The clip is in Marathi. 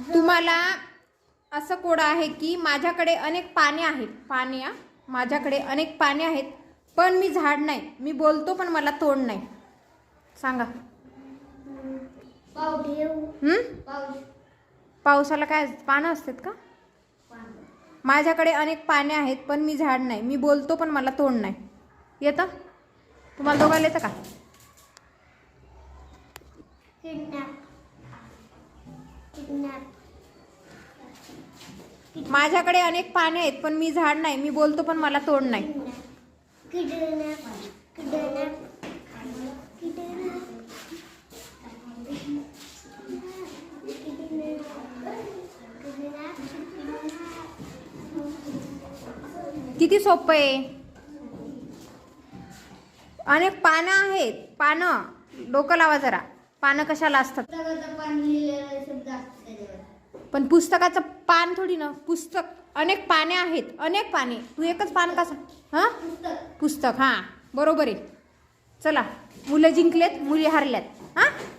तुम्हाला असं कोड आहे की माझ्याकडे अनेक पाने आहेत. पाने, माझ्याकडे अनेक पाने आहेत पण मी झाड नाही. मी बोलतो पण मला तोंड नाही. सांगा. पावसाला काय पानं असतात का? माझ्याकडे अनेक पाने आहेत पण मी झाड नाही. मी बोलतो पण मला तोंड नाही. येतं तुम्हाला दोघांना? येतं का? माझ्याकडे अनेक पाने आहेत पण मी झाड नाही. मी बोलतो पण मला तोंड नाही. किती सोपं आहे. अनेक पानं आहेत. पानं, डोकं लावा जरा. पानं कशाला असतात? पण पुस्तकाचं पान थोडी ना. पुस्तक अनेक पाने आहेत. अनेक पाने. तू एकच पान कसं? हां, पुस्तक. हां, बरोबर आहे. चला, मुलं जिंकलेत, मुली हारल्यात. हां.